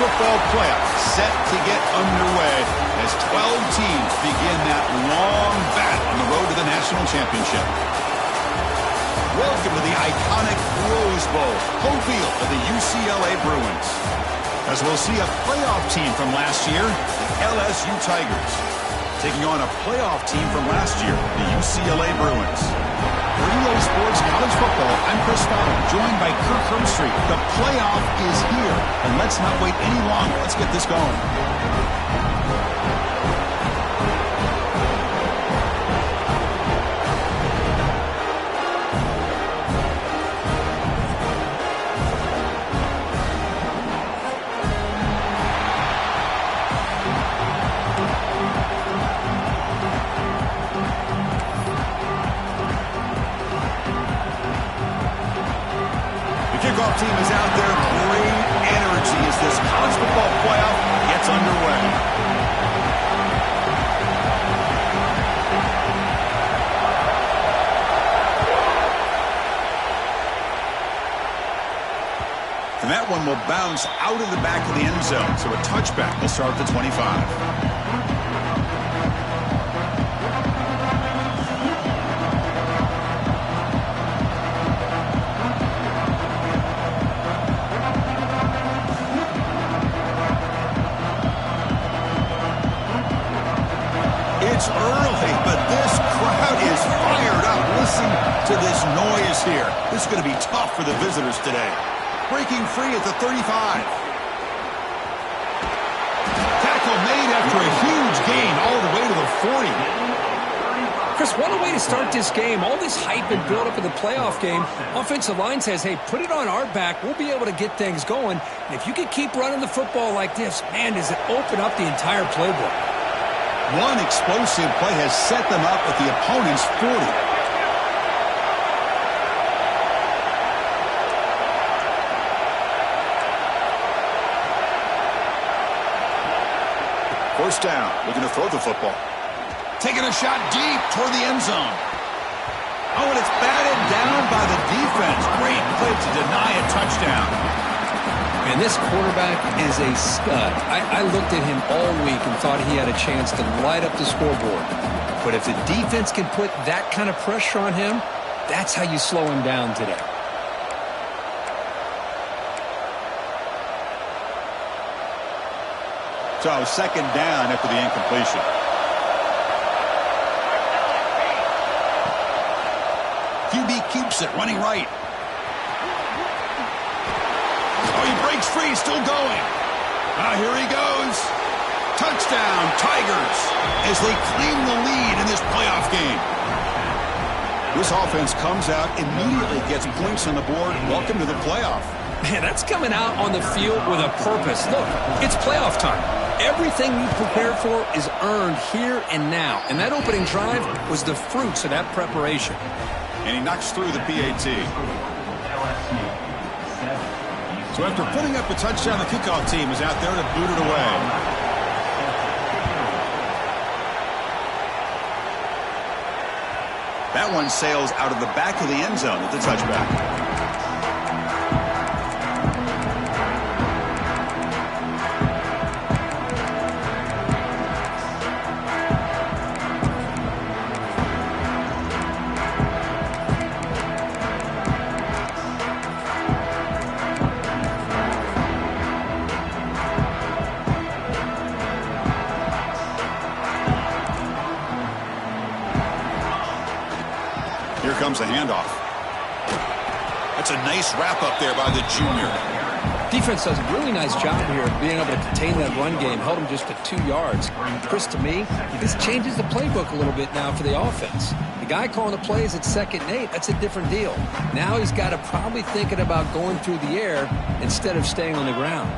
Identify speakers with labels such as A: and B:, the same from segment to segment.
A: football playoff set to get underway as 12 teams begin that long battle on the road to the national championship. Welcome to the iconic Rose Bowl, home field of the UCLA Bruins. As we'll see a playoff team from last year, the LSU Tigers, taking on a playoff team from last year, the UCLA Bruins. For EA Sports College Football, I'm Chris Fowler, joined by Kirk Herbstreit. The playoff is here, and let's not wait any longer. Let's get this going. Kickoff team is out there. Great energy as this college football playoff gets underway. And that one will bounce out of the back of the end zone. So a touchback will start at the 25. It's early, but this crowd is fired up. Listen to this noise here. This is going to be tough for the visitors today. Breaking free at the 35. Tackle made after a huge gain all the way to the 40.
B: Chris, what a way to start this game. All this hype and build up in the playoff game. Offensive line says, hey, put it on our back. We'll be able to get things going. And if you can keep running the football like this, man, does it open up the entire playbook.
A: One explosive play has set them up at the opponent's 40. First down, looking to throw the football. Taking a shot deep toward the end zone. Oh, and it's batted down by the defense. Great play to deny a touchdown.
B: And this quarterback is a stud. I looked at him all week and thought he had a chance to light up the scoreboard. But if the defense can put that kind of pressure on him, that's how you slow him down today.
A: So second down after the incompletion. QB keeps it running right. Oh, he breaks free, still going. Here he goes. Touchdown, Tigers, as they claim the lead in this playoff game. This offense comes out, immediately gets points on the board. Welcome to the playoff.
B: Man, that's coming out on the field with a purpose. Look, it's playoff time. Everything you prepared for is earned here and now. And that opening drive was the fruits of that preparation.
A: And he knocks through the PAT. So after putting up a touchdown, the kickoff team is out there to boot it away. That one sails out of the back of the end zone with the touchback. Here comes a handoff. That's a nice wrap up there by the junior.
B: Defense does a really nice job here of being able to contain that run game. Held him just to 2 yards. Chris, to me, this changes the playbook a little bit now for the offense. The guy calling the plays at 2nd and 8, that's a different deal. Now he's got to probably thinking about going through the air instead of staying on the ground.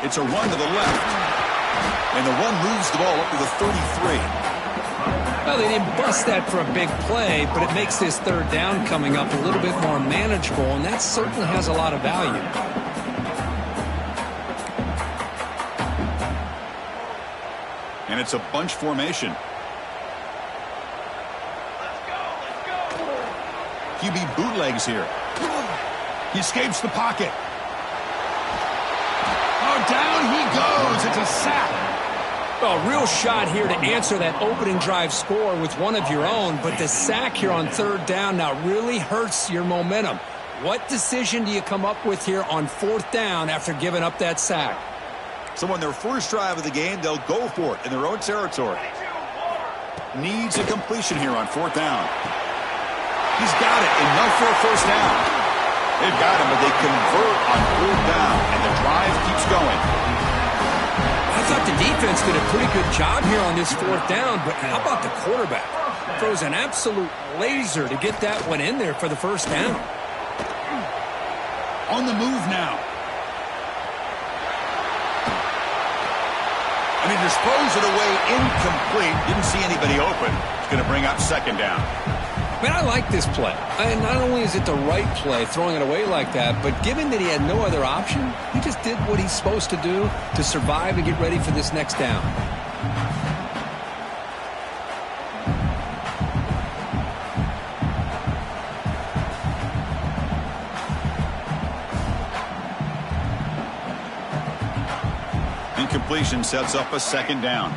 A: It's a run to the left. And the run moves the ball up to the 33.
B: Well, they didn't bust that for a big play, but it makes this 3rd down coming up a little bit more manageable, and that certainly has a lot of value.
A: And it's a bunch formation. QB bootlegs here. He escapes the pocket. Oh, down he goes. It's a sack.
B: A real shot here to answer that opening drive score with one of your own, but the sack here on third down now really hurts your momentum. What decision do you come up with here on fourth down after giving up that sack?
A: So on their first drive of the game, they'll go for it in their own territory. Needs a completion here on fourth down. He's got it. Enough for a first down. They've got him, but they convert on fourth down, and the drive keeps going.
B: I thought the defense did a pretty good job here on this fourth down, but how about the quarterback? Throws an absolute laser to get that one in there for the first down.
A: On the move now. And he just throws it away incomplete. Didn't see anybody open. It's going to bring up second down.
B: Man, I like this play. And not only is it the right play, throwing it away like that, but given that he had no other option, he just did what he's supposed to do to survive and get ready for this next down.
A: Incompletion sets up a second down.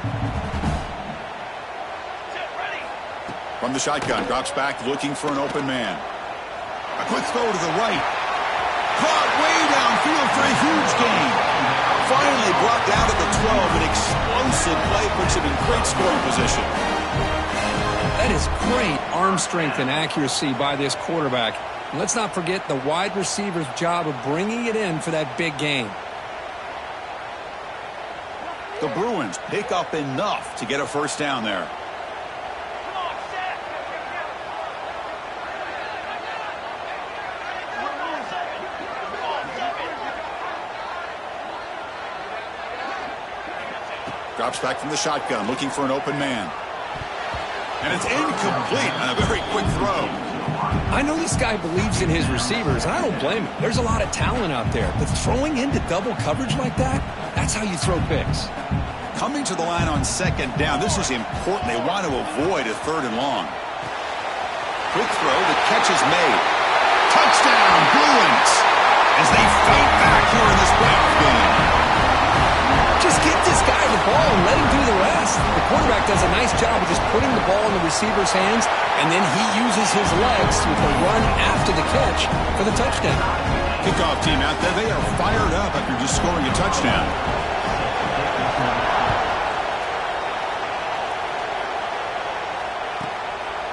A: From the shotgun, drops back looking for an open man. A quick throw to the right. Caught way downfield for a huge gain. Finally brought down to the 12. An explosive play puts him in great scoring position.
B: That is great arm strength and accuracy by this quarterback. And let's not forget the wide receiver's job of bringing it in for that big gain.
A: The Bruins pick up enough to get a first down there. Drops back from the shotgun, looking for an open man. And it's incomplete on a very quick throw.
B: I know this guy believes in his receivers, and I don't blame him. There's a lot of talent out there, but throwing into double coverage like that, that's how you throw picks.
A: Coming to the line on second down, this is important. They want to avoid a third and long. Quick throw, the catch is made. Touchdown, Bruins, as they fight back here in this playoff game.
B: Just get this guy the ball and let him do the rest. The quarterback does a nice job of just putting the ball in the receiver's hands, and then he uses his legs with the run after the catch for the touchdown.
A: Kickoff team out there, they are fired up after just scoring a touchdown.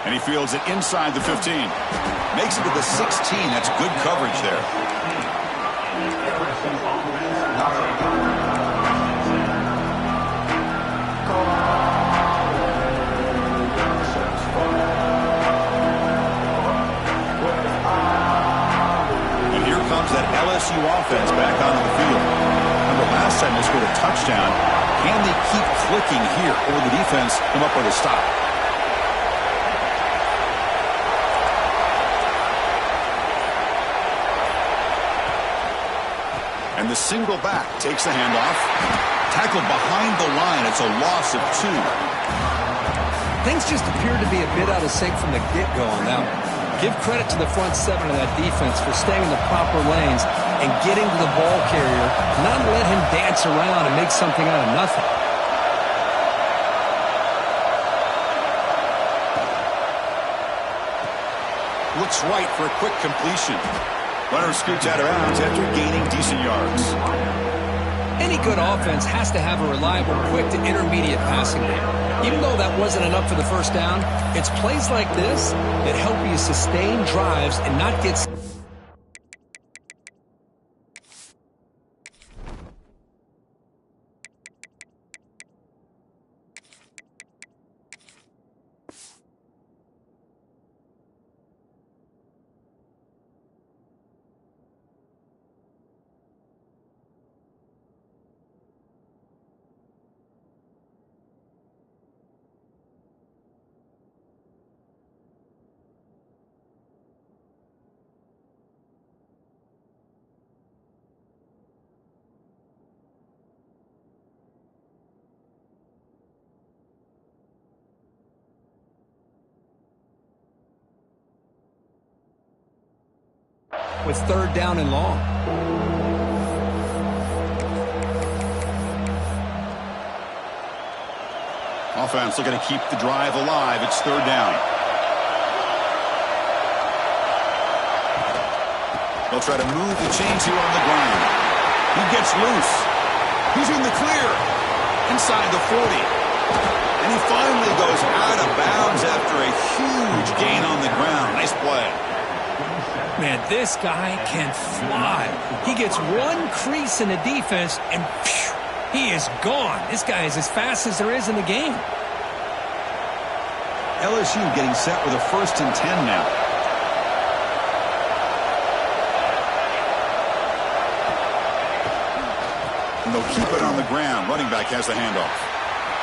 A: And he fields it inside the 15. Makes it to the 16. That's good coverage there. And here comes that LSU offense back onto the field. Remember last time they scored a touchdown. Can they keep clicking here, or will the defense come up with a stop? And the single back takes the handoff. Tackled behind the line. It's a loss of 2.
B: Things just appeared to be a bit out of sync from the get-go on that one. Give credit to the front seven of that defense for staying in the proper lanes and getting to the ball carrier, not let him dance around and make something out of nothing.
A: Looks right for a quick completion. Runner scoots out of bounds after gaining decent yards.
B: Any good offense has to have a reliable, quick to intermediate passing game. Even though that wasn't enough for the first down, it's plays like this that help you sustain drives and not get with 3rd down and long.
A: Offense looking to keep the drive alive. It's 3rd down. They'll try to move the chains here on the ground. He gets loose. He's in the clear. Inside the 40. And he finally goes out of bounds after a huge gain on the ground. Nice play.
B: Man, this guy can fly. He gets one crease in the defense, and phew, he is gone. This guy is as fast as there is in the game.
A: LSU getting set with a 1st and 10 now. And they'll keep it on the ground. Running back has the handoff.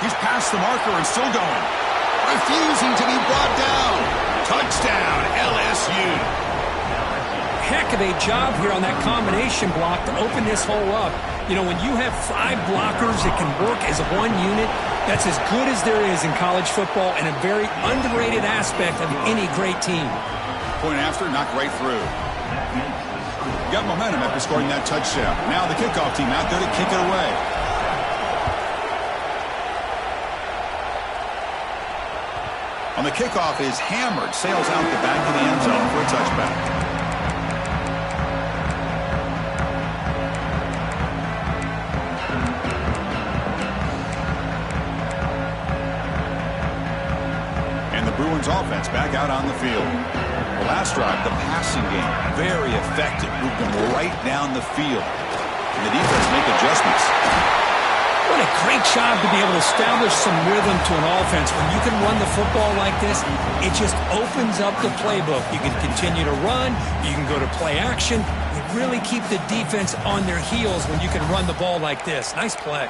A: He's past the marker and still going. Refusing to be brought down. Touchdown, LSU.
B: Heck of a job here on that combination block to open this hole up. You know, when you have 5 blockers that can work as one unit, that's as good as there is in college football and a very underrated aspect of any great team.
A: Point after, knocked right through. Got momentum after scoring that touchdown. Now the kickoff team out there to kick it away. On the kickoff is hammered, sails out the back of the end zone for a touchback. Bruins offense back out on the field. The last drive, the passing game, very effective. Moved them right down the field. And the defense make adjustments.
B: What a great job to be able to establish some rhythm to an offense. When you can run the football like this, it just opens up the playbook. You can continue to run. You can go to play action. You really keep the defense on their heels when you can run the ball like this. Nice play.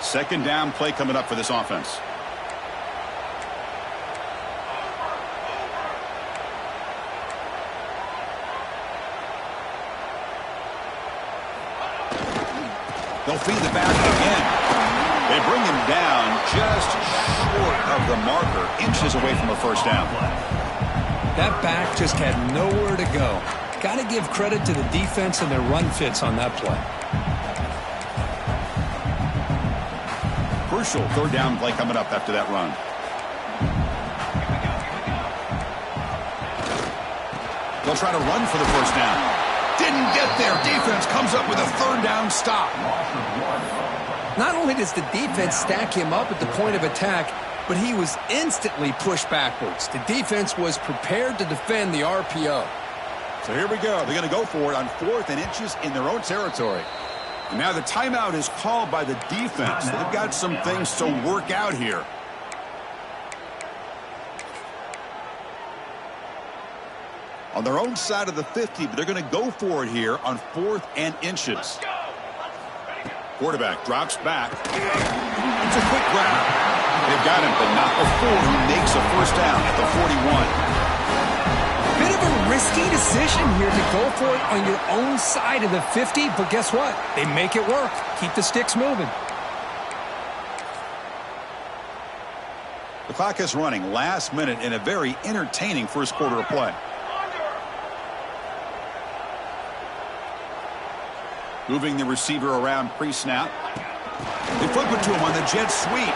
A: Second down play coming up for this offense. They'll feed the back again. They bring him down just short of the marker, inches away from a 1st down.
B: That back just had nowhere to go. Got to give credit to the defense and their run fits on that play.
A: Crucial 3rd down play coming up after that run. They'll try to run for the 1st down. Didn't get there. Defense comes up with a 3rd down stop.
B: Not only does the defense stack him up at the point of attack, but he was instantly pushed backwards. The defense was prepared to defend the RPO.
A: So here we go. They're going to go for it on 4th and inches in their own territory. And now the timeout is called by the defense. They've got some things to work out here. On their own side of the 50, but they're going to go for it here on 4th and inches. Quarterback drops back. It's a quick grab. They've got him, but not before he makes a 1st down at the 41.
B: Bit of a risky decision here to go for it on your own side of the 50, but guess what? They make it work. Keep the sticks moving.
A: The clock is running last minute in a very entertaining 1st quarter of play. Moving the receiver around pre-snap. They flip it to him on the jet sweep.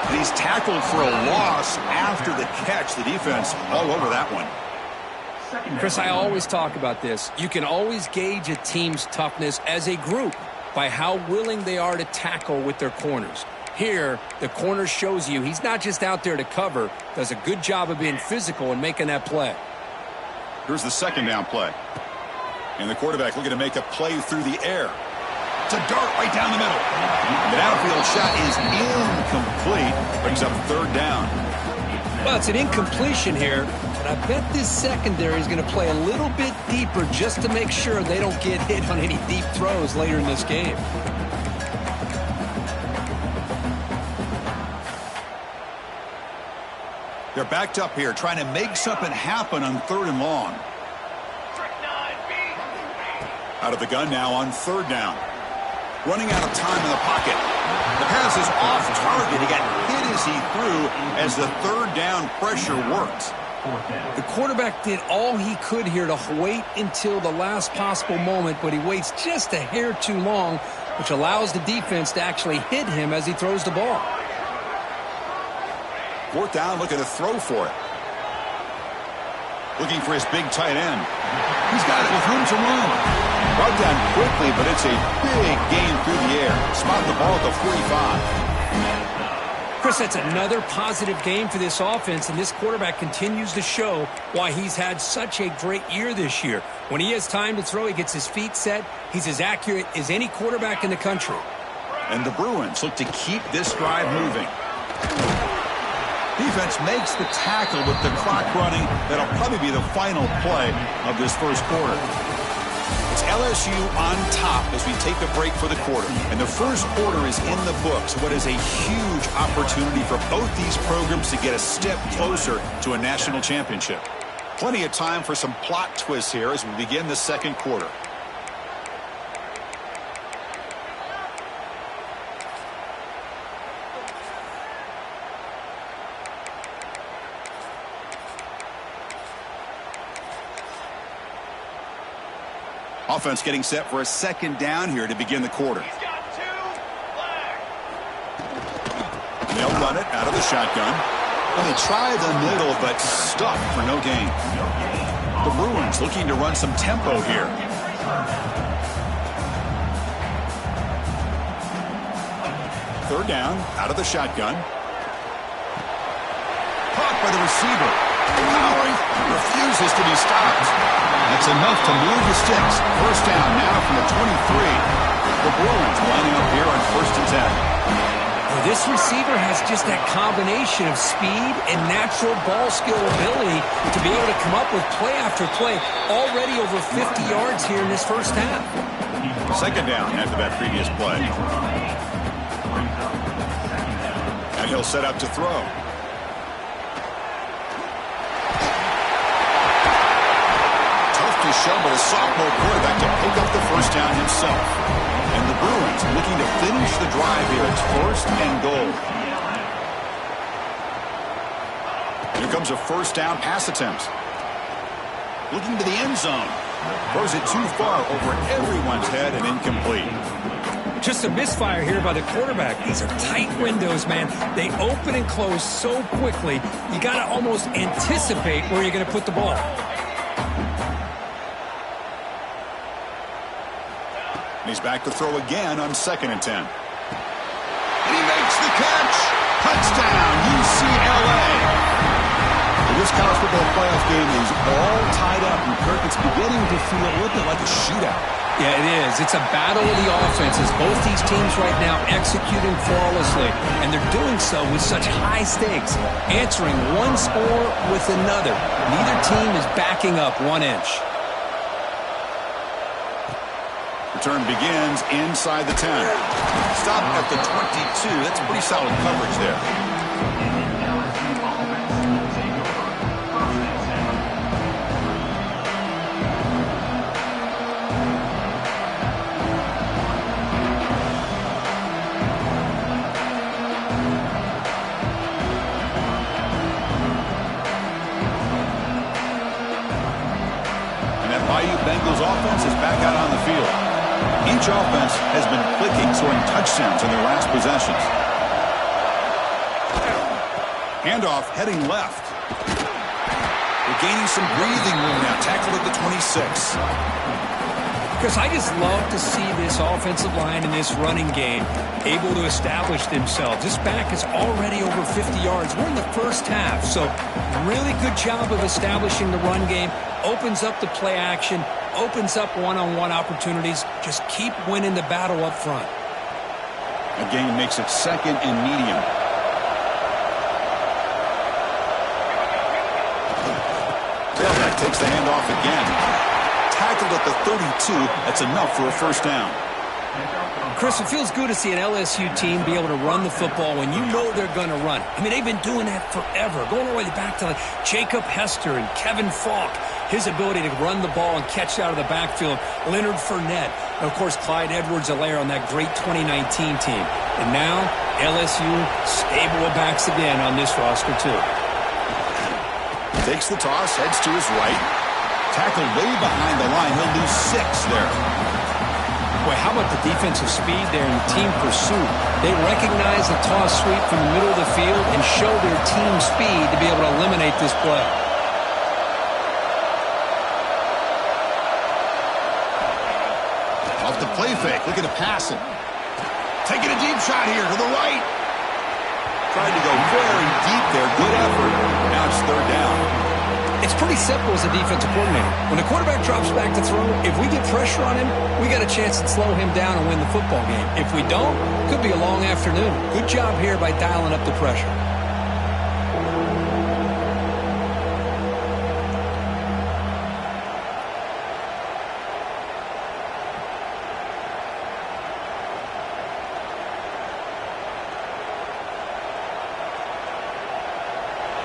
A: And he's tackled for a loss after the catch. The defense all over that one.
B: Chris, I always talk about this. You can always gauge a team's toughness as a group by how willing they are to tackle with their corners. Here, the corner shows you he's not just out there to cover, does a good job of being physical and making that play.
A: Here's the 2nd down play. And the quarterback looking to make a play through the air. It's a dart right down the middle. The downfield shot is incomplete. Brings up 3rd down.
B: Well, it's an incompletion here, but I bet this secondary is going to play a little bit deeper just to make sure they don't get hit on any deep throws later in this game.
A: They're backed up here trying to make something happen on 3rd and long. Out of the gun now on 3rd down. Running out of time in the pocket. The pass is off target. He got hit as he threw as the third down pressure worked.
B: The quarterback did all he could here to wait until the last possible moment, but he waits just a hair too long, which allows the defense to actually hit him as he throws the ball.
A: Fourth down, looking to throw for it. Looking for his big tight end. He's got it with room to run. Brought down quickly, but it's a big gain through the air. Spot the ball at the 45.
B: Chris, that's another positive game for this offense, and this quarterback continues to show why he's had such a great year this year. When he has time to throw, he gets his feet set. He's as accurate as any quarterback in the country.
A: And the Bruins look to keep this drive moving. Defense makes the tackle with the clock running. That'll probably be the final play of this first quarter. It's LSU on top as we take a break for the quarter. And the first quarter is in the books. What is a huge opportunity for both these programs to get a step closer to a national championship. Plenty of time for some plot twists here as we begin the second quarter. Offense getting set for a second down here to begin the quarter. They'll run it out of the shotgun. And they try the middle, but stuck for no gain. The Bruins looking to run some tempo here. Third down, out of the shotgun. Caught by the receiver. Powering refuses to be stopped. That's enough to move the sticks. First down now from the 23. The Bruins lining up here on 1st and 10.
B: Well, this receiver has just that combination of speed and natural ball skill ability to be able to come up with play after play. Already over 50 yards here in this first half.
A: Second down after that previous play. And he'll set up to throw. Show by the sophomore quarterback to pick up the first down himself. And the Bruins looking to finish the drive here. It's 1st and goal. Here comes a first down pass attempt. Looking to the end zone. Throws it too far over everyone's head and incomplete.
B: Just a misfire here by the quarterback. These are tight windows, man. They open and close so quickly. You got to almost anticipate where you're going to put the ball.
A: He's back to throw again on 2nd and 10. And he makes the catch. Touchdown, UCLA. This college football playoff game is all tied up, and Kirk, it's beginning to feel a little bit like a shootout.
B: Yeah, it is. It's a battle of the offenses. Both these teams right now executing flawlessly, and they're doing so with such high stakes, answering one score with another. Neither team is backing up 1 inch.
A: Return begins inside the 10. Stop at the 22. That's pretty solid coverage there. And that Bayou Bengals offense is back out on the field. Each offense has been clicking, scoring touchdowns in their last possessions. Handoff heading left. They're gaining some breathing room now. Tackled at the 26.
B: Chris, I just love to see this offensive line in this running game able to establish themselves. This back is already over 50 yards. We're in the first half, so really good job of establishing the run game. Opens up the play action, opens up one-on-one opportunities. Just keep winning the battle up front.
A: Again, makes it 2nd and medium. Tailback takes the handoff again. Tackled at the 32. That's enough for a first down.
B: Chris, it feels good to see an LSU team be able to run the football when you know they're going to run. I mean, they've been doing that forever, going all the way back to like Jacob Hester and Kevin Falk. His ability to run the ball and catch out of the backfield, Leonard Fournette, and, of course, Clyde Edwards-Helaire on that great 2019 team. And now, LSU stable of backs again on this roster, too.
A: Takes the toss, heads to his right. Tackled way behind the line. He'll lose 6 there.
B: Boy, how about the defensive speed there in the team pursuit? They recognize the toss sweep from the middle of the field and show their team speed to be able to eliminate this play.
A: Off the play fake, looking to pass it. Taking a deep shot here to the right. Tried to go very deep there. Good effort. Now it's 3rd down.
B: It's pretty simple as a defensive coordinator. When the quarterback drops back to throw, if we get pressure on him, we got a chance to slow him down and win the football game. If we don't, could be a long afternoon. Good job here by dialing up the pressure.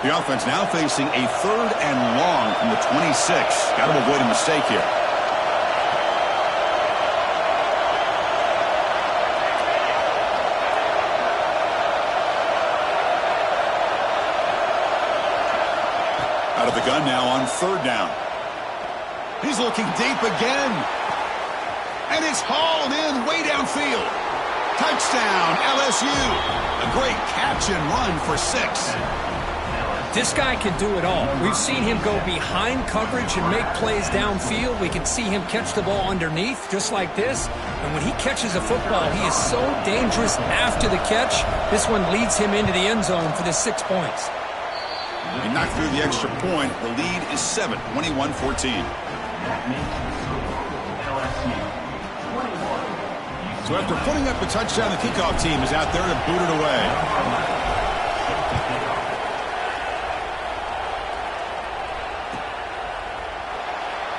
A: The offense now facing a 3rd and long from the 26. Got to avoid a mistake here. Out of the gun now on 3rd down. He's looking deep again. And it's hauled in way downfield. Touchdown, LSU. A great catch and run for 6.
B: This guy can do it all. We've seen him go behind coverage and make plays downfield. We can see him catch the ball underneath, just like this. And when he catches a football, he is so dangerous after the catch. This one leads him into the end zone for the 6 points.
A: He knocked through the extra point. The lead is 7, 21-14. So after putting up a touchdown, the kickoff team is out there to boot it away.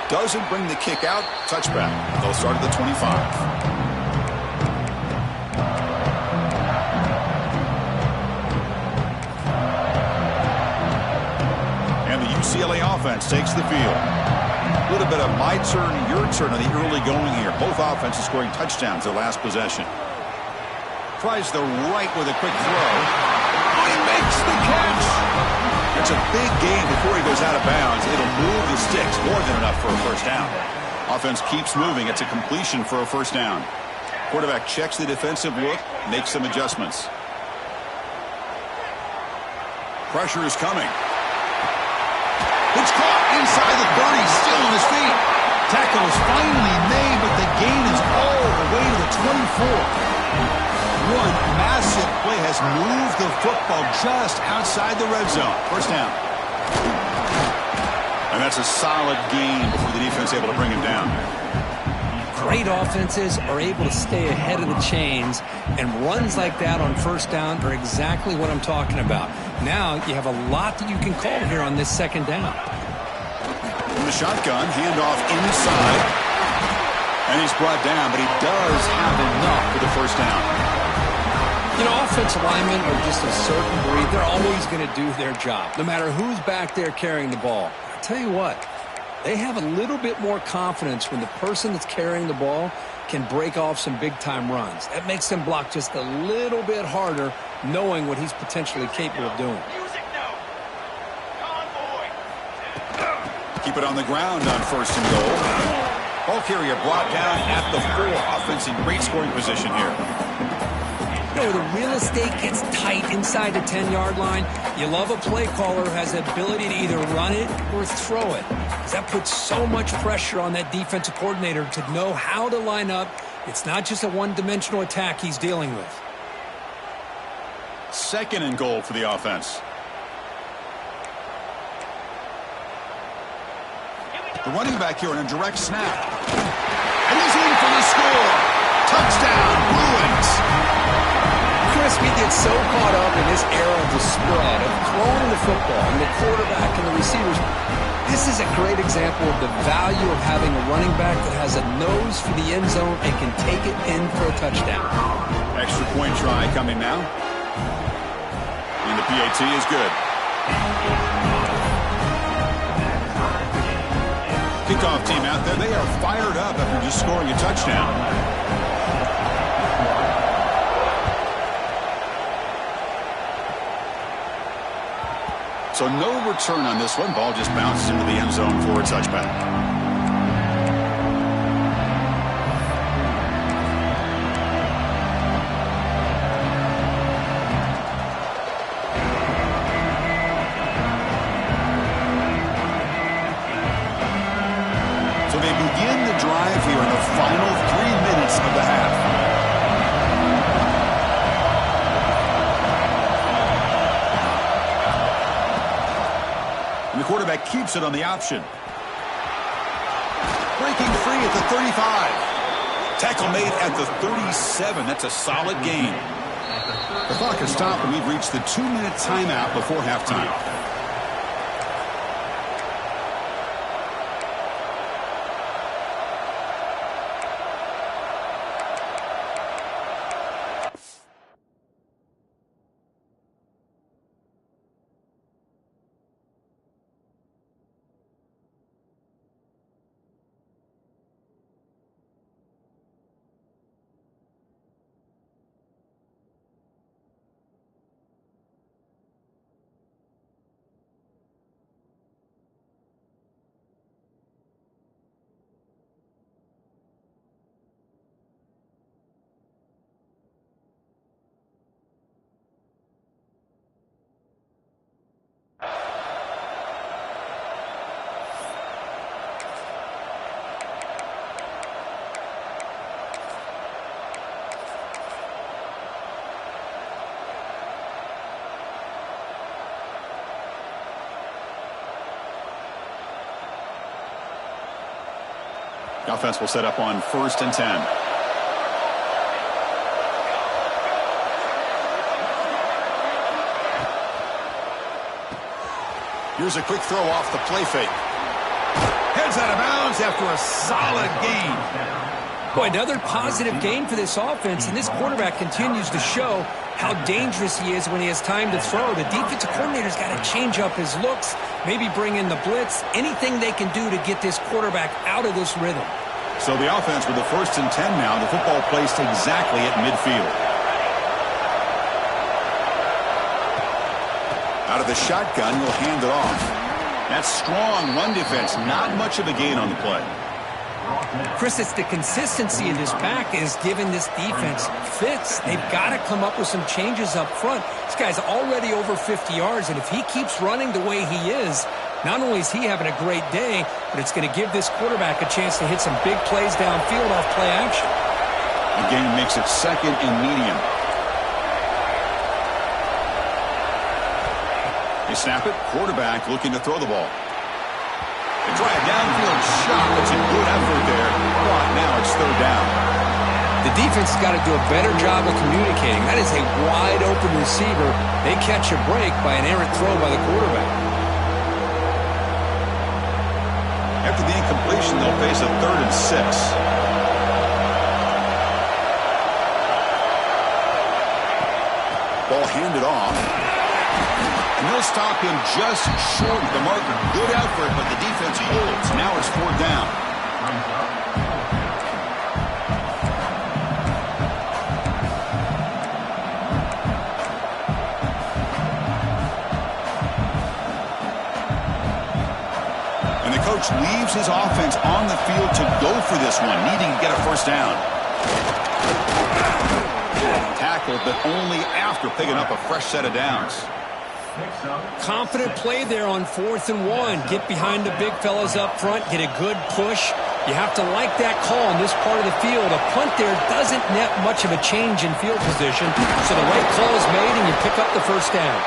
A: Doesn't bring the kick out. Touchback. They'll start at the 25. And the UCLA offense takes the field. A little bit of my turn, your turn on the early going here. Both offenses scoring touchdowns their last possession. Tries the right with a quick throw. Oh, he makes the catch. It's a big gain before he goes out of bounds. It'll move the sticks more than enough for a first down. Offense keeps moving. It's a completion for a first down. Quarterback checks the defensive look, makes some adjustments. Pressure is coming. It's caught inside the 30, still on his feet. Tackle is finally made, but the gain is all the way to the 24. One massive play has moved the football just outside the red zone. First down. And that's a solid gain before the defense is able to bring him down.
B: Great offenses are able to stay ahead of the chains, and runs like that on first down are exactly what I'm talking about. Now you have a lot that you can call here on this 2nd down.
A: In the shotgun, handoff inside. And he's brought down, but he does have enough for the first down.
B: You know, offensive linemen are just a certain breed. They're always going to do their job, no matter who's back there carrying the ball. I tell you what, they have a little bit more confidence when the person that's carrying the ball can break off some big-time runs. That makes them block just a little bit harder, knowing what he's potentially capable of doing.
A: Keep it on the ground on 1st and goal. Ball carrier brought down at the 4. Offense in great scoring position here.
B: You know, the real estate gets tight inside the 10-yard line. You love a play caller who has the ability to either run it or throw it. That puts so much pressure on that defensive coordinator to know how to line up. It's not just a one-dimensional attack he's dealing with.
A: 2nd and goal for the offense. The running back here on a direct snap. And he's in for the score. Touchdown, Bruins.
B: Chris, we get so caught up in this era of the spread, of throwing the football, and the quarterback and the receivers. This is a great example of the value of having a running back that has a nose for the end zone and can take it in for a touchdown.
A: Extra point try coming now. And the PAT is good. The 2 Kickoff team out there, they are fired up after just scoring a touchdown. So no return on this one. Ball just bounces into the end zone for a touchback. So they begin the drive here in the final 3 minutes of the half. And the quarterback keeps it on the option. Breaking free at the 35. Tackle made at the 37. That's a solid gain. The clock has stopped and we've reached the 2-minute timeout before halftime. The offense will set up on 1st and 10. Here's a quick throw off the play fake. Heads out of bounds after a solid gain.
B: Boy, another positive gain for this offense, and this quarterback continues to show how dangerous he is when he has time to throw. The defensive coordinator's got to change up his looks, maybe bring in the blitz, anything they can do to get this quarterback out of this rhythm.
A: So the offense with the 1st and 10 now, the football placed exactly at midfield. Out of the shotgun, will hand it off. That's strong run defense, not much of a gain on the play.
B: Chris, it's the consistency of this pack is giving this defense fits. They've got to come up with some changes up front. This guy's already over 50 yards, and if he keeps running the way he is, not only is he having a great day, but it's going to give this quarterback a chance to hit some big plays downfield off play action.
A: The game makes it 2nd and medium. They snap it. Quarterback looking to throw the ball. They try a downfield shot. That's a good effort there. But now it's 3rd down.
B: The defense has got to do a better job of communicating. That is a wide open receiver. They catch a break by an errant throw by the quarterback. After the incompletion, they'll face a 3rd and 6. Ball handed off. And they'll stop him just short of the marker. Good effort, but the defense holds. Now it's 4th down. And the coach leaves his offense on the field to go for this one, needing to get a 1st down. Tackled, but only after picking up a fresh set of downs. Confident play there on 4th and 1. Get behind the big fellas up front, get a good push. You have to like that call in this part of the field. A punt there doesn't net much of a change in field position, so the right call is made and you pick up the 1st down.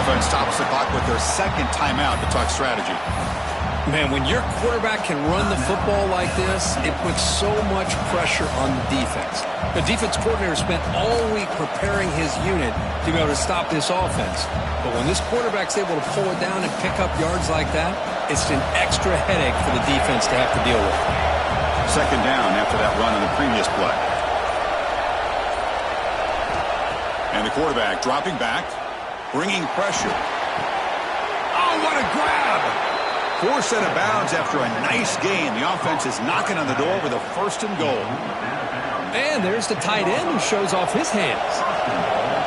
B: Offense stops the clock with their 2nd timeout to talk strategy. Man, when your quarterback can run the football like this, it puts so much pressure on the defense. The defense coordinator spent all week preparing his unit to be able to stop this offense. But when this quarterback's able to pull it down and pick up yards like that, it's an extra headache for the defense to have to deal with. 2nd down after that run on the previous play. And the quarterback dropping back, bringing pressure. Oh, what a grab!
A: Forced out of bounds after a nice gain. The offense is knocking on the door with a 1st and goal.
B: And there's the tight end who shows off his hands.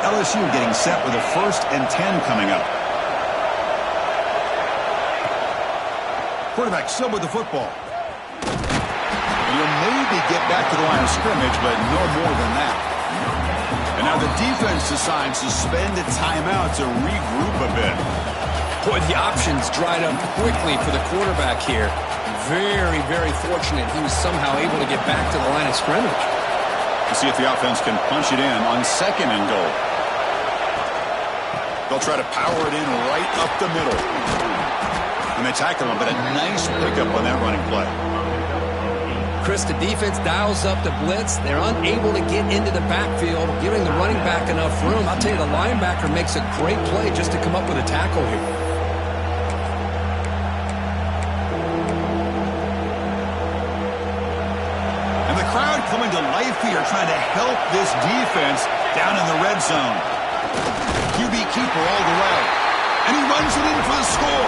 A: LSU getting set with a 1st and 10 coming up. Quarterback still with the football. He'll maybe get back to the line of scrimmage, but no more than that. And now the defense decides to spend a timeout to regroup a bit.
B: Boy, the options dried up quickly for the quarterback here. Very, very fortunate he was somehow able to get back to the line of scrimmage.
A: To see if the offense can punch it in on 2nd and goal. They'll try to power it in right up the middle. And they tackle him, but a nice pickup on that running play.
B: Chris, the defense dials up the blitz. They're unable to get into the backfield, giving the running back enough room. I'll tell you, the linebacker makes a great play just to come up with a tackle here.
A: And the crowd coming to life here, trying to help this defense down in the red zone. QB keeper all the way. And he runs it in for the score.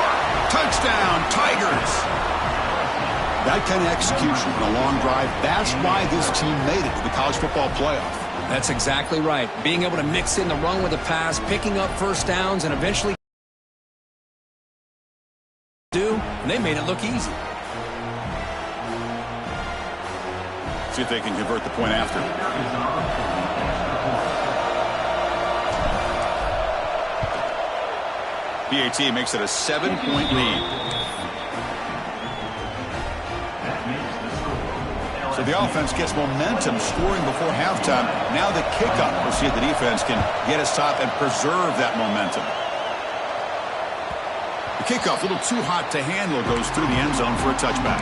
A: Touchdown, Tigers. That kind of execution in a long drive, that's why this team made it to the college football playoff.
B: That's exactly right. Being able to mix in the run with the pass, picking up 1st downs, and eventually and they made it look easy.
A: See if they can convert the point after. BAT makes it a 7-point lead. So the offense gets momentum scoring before halftime. Now the kickoff. We'll see if the defense can get a stop and preserve that momentum. The kickoff, a little too hot to handle, goes through the end zone for a touchback.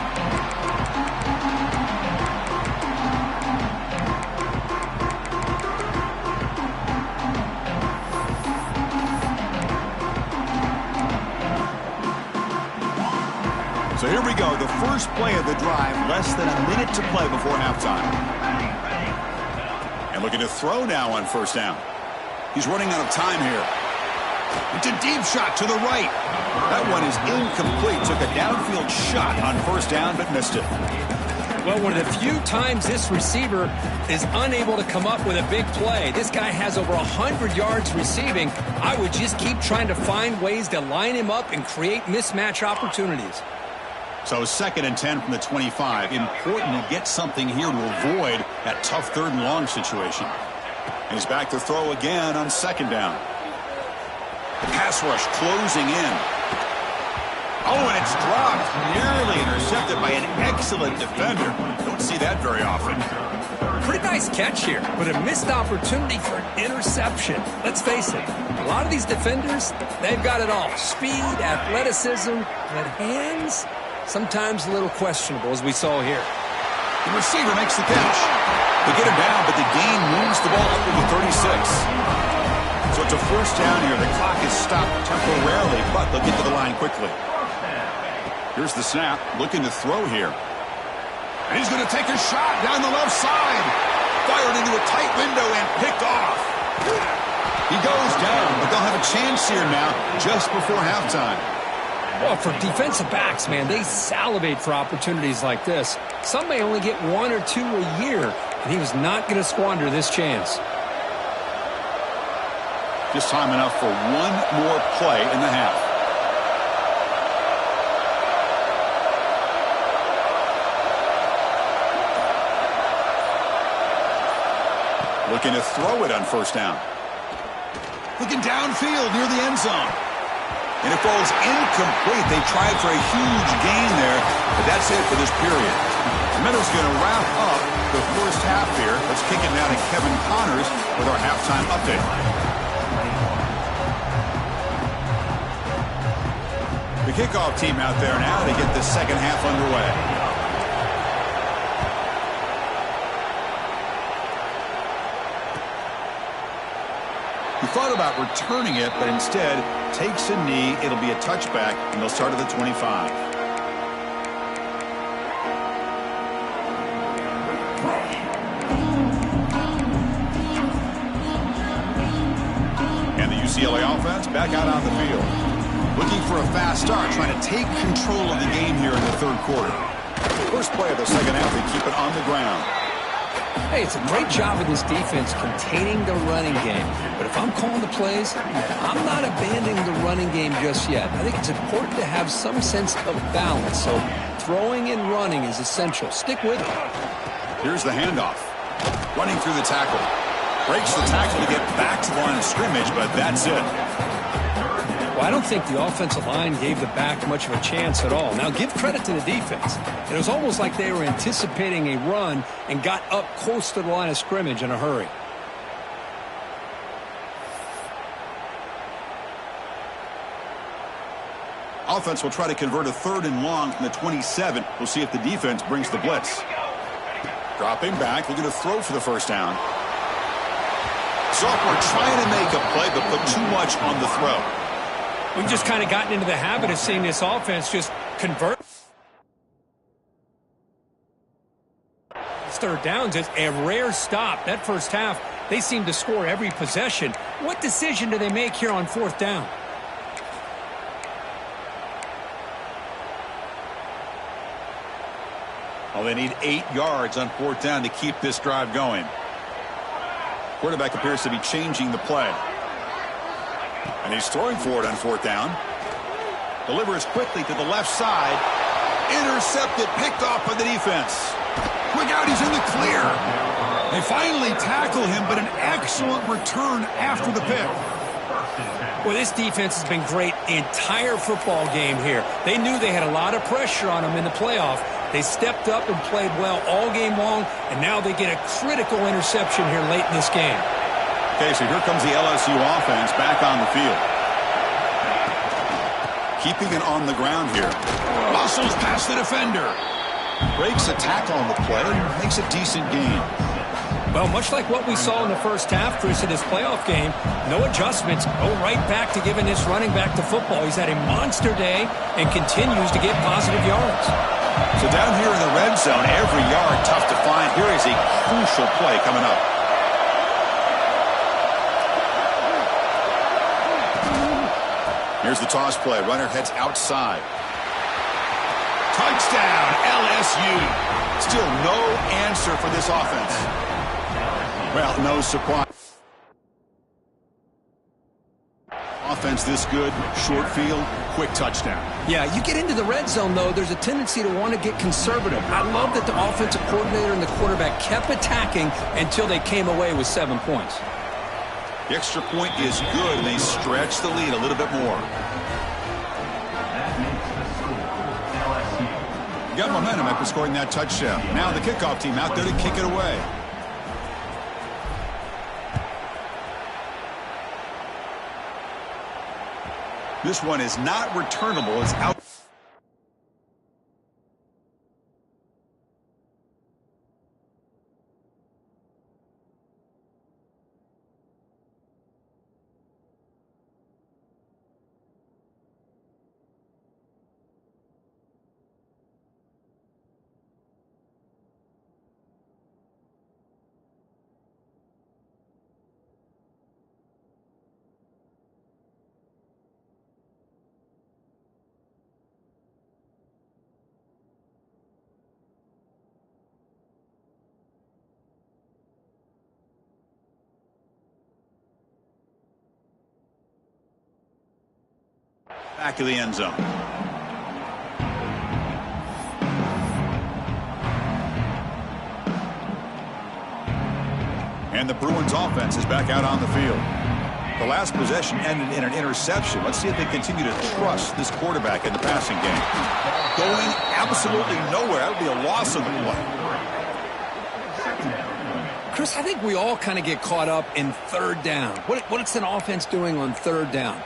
A: So here we go, the first play of the drive, less than a minute to play before halftime. And looking to throw now on 1st down. He's running out of time here. It's a deep shot to the right. That one is incomplete. Took a downfield shot on 1st down, but missed it.
B: Well, one of the few times this receiver is unable to come up with a big play. This guy has over 100 yards receiving. I would just keep trying to find ways to line him up and create mismatch opportunities.
A: So 2nd and 10 from the 25. Important to get something here to avoid that tough 3rd and long situation. And he's back to throw again on 2nd down. The pass rush closing in. Oh, and it's dropped. Nearly intercepted by an excellent defender. Don't see that very often.
B: Pretty nice catch here, but a missed opportunity for an interception. Let's face it, a lot of these defenders, they've got it all. Speed, athleticism, but hands, sometimes a little questionable, as we saw here.
A: The receiver makes the catch. They get him down, but the gain moves the ball up to the 36. So it's a 1st down here. The clock is stopped temporarily, but they'll get to the line quickly. Here's the snap, looking to throw here. And he's going to take a shot down the left side. Fired into a tight window and picked off. He goes down, but they'll have a chance here now just before halftime.
B: Well, for defensive backs, man, they salivate for opportunities like this. Some may only get 1 or 2 a year, and he was not going to squander this chance.
A: Just time enough for one more play in the half. Looking to throw it on 1st down. Looking downfield near the end zone. And it falls incomplete. They tried for a huge gain there, but that's it for this period. The Meadow's going to wrap up the first half here. Let's kick it now to Kevin Connors with our halftime update. The kickoff team out there now to get the second half underway. He thought about returning it, but instead takes a knee. It'll be a touchback, and they'll start at the 25. And the UCLA offense back out on the field. Looking for a fast start, trying to take control of the game here in the third quarter. First play of the second half, they keep it on the ground.
B: Hey, it's a great job of this defense containing the running game. But if I'm calling the plays, I'm not abandoning the running game just yet. I think it's important to have some sense of balance. So throwing and running is essential. Stick with it.
A: Here's the handoff. Running through the tackle. Breaks the tackle to get back to the line of scrimmage, but that's it.
B: Well, I don't think the offensive line gave the back much of a chance at all. Now, give credit to the defense. It was almost like they were anticipating a run and got up close to the line of scrimmage in a hurry.
A: Offense will try to convert a 3rd and long from the 27. We'll see if the defense brings the blitz. Dropping back, looking to throw for the first down. Sophomore trying to make a play, but put too much on the throw.
C: We've just kind of gotten into the habit of seeing this offense just convert. Third downs is a rare stop. That first half, they seem to score every possession. What decision do they make here on 4th down?
A: Well, they need 8 yards on 4th down to keep this drive going. Quarterback appears to be changing the play. And he's throwing for it on 4th down. Delivers quickly to the left side. Intercepted, picked off by the defense. Quick out, he's in the clear. They finally tackle him, but an excellent return after the pick.
C: Well, this defense has been great the entire football game here. They knew they had a lot of pressure on them in the playoff. They stepped up and played well all game long, and now they get a critical interception here late in this game.
A: Okay, so here comes the LSU offense back on the field. Keeping it on the ground here. Muscles past the defender. Breaks a tackle on the play and makes a decent gain.
C: Well, much like what we saw in the first half, Chris, in this playoff game, no adjustments. Go right back to giving this running back to football. He's had a monster day and continues to get positive yards.
A: So down here in the red zone, every yard tough to find. Here is a crucial play coming up. Here's the toss play. Runner heads outside. Touchdown, LSU. Still no answer for this offense. Well, no surprise. Offense this good, short field, quick touchdown.
B: Yeah, you get into the red zone, though, there's a tendency to want to get conservative. I love that the offensive coordinator and the quarterback kept attacking until they came away with 7 points.
A: The extra point is good, and they stretch the lead a little bit more. Got momentum after scoring that touchdown. Now the kickoff team out there to kick it away. This one is not returnable. It's out. Back of the end zone. And the Bruins offense is back out on the field. The last possession ended in an interception. Let's see if they continue to trust this quarterback in the passing game. Going absolutely nowhere. That would be a loss of the play.
B: Chris, I think we all kind of get caught up in 3rd down. What's an offense doing on 3rd down?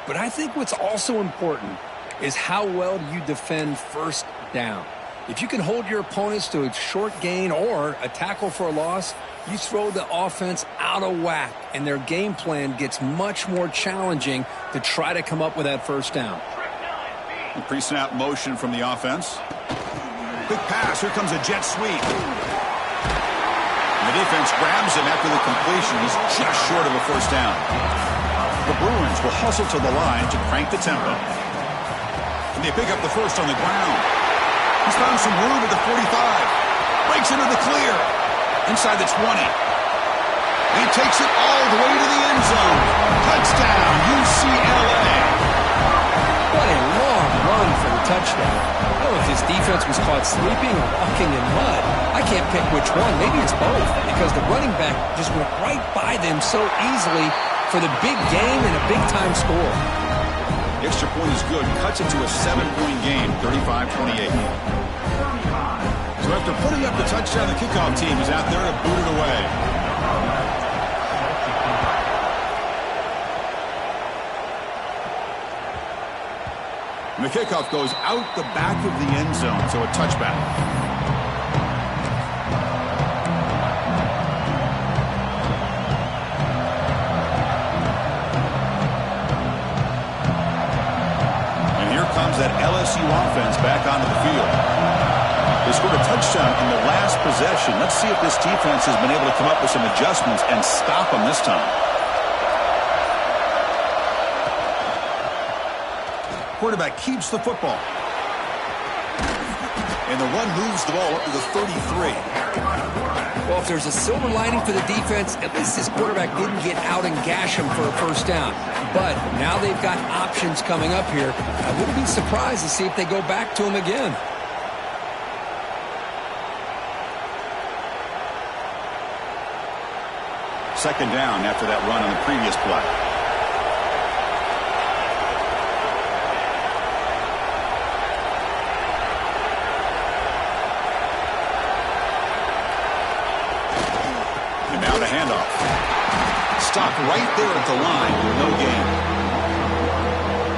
B: But I think what's also important is how well you defend 1st down. If you can hold your opponents to a short gain or a tackle for a loss, you throw the offense out of whack, and their game plan gets much more challenging to try to come up with that 1st down.
A: Pre-snap motion from the offense. Quick pass. Here comes a jet sweep. And the defense grabs him after the completion. He's just short of a 1st down. The Bruins will hustle to the line to crank the tempo. And they pick up the first on the ground. He's found some room at the 45. Breaks into the clear. Inside the 20. He takes it all the way to the end zone. Touchdown, UCLA.
B: What a long run for the touchdown. I don't know if his defense was caught sleeping or walking in mud. I can't pick which one. Maybe it's both, because the running back just went right by them so easily for the big game and a big-time score.
A: The extra point is good. Cuts it to a 7-point game, 35-28. So after putting up the touchdown, the kickoff team is out there to boot it away. And the kickoff goes out the back of the end zone, so a touchback. And here comes that LSU offense back onto the field. They scored a touchdown in the last possession. Let's see if this defense has been able to come up with some adjustments and stop them this time. Quarterback keeps the football. And the run moves the ball up to the 33.
B: Well, if there's a silver lining for the defense, at least this quarterback didn't get out and gash him for a first down. But now they've got options coming up here. I wouldn't be surprised to see if they go back to him again.
A: Second down after that run on the previous play. Now the handoff. Stopped right there at the line with no gain.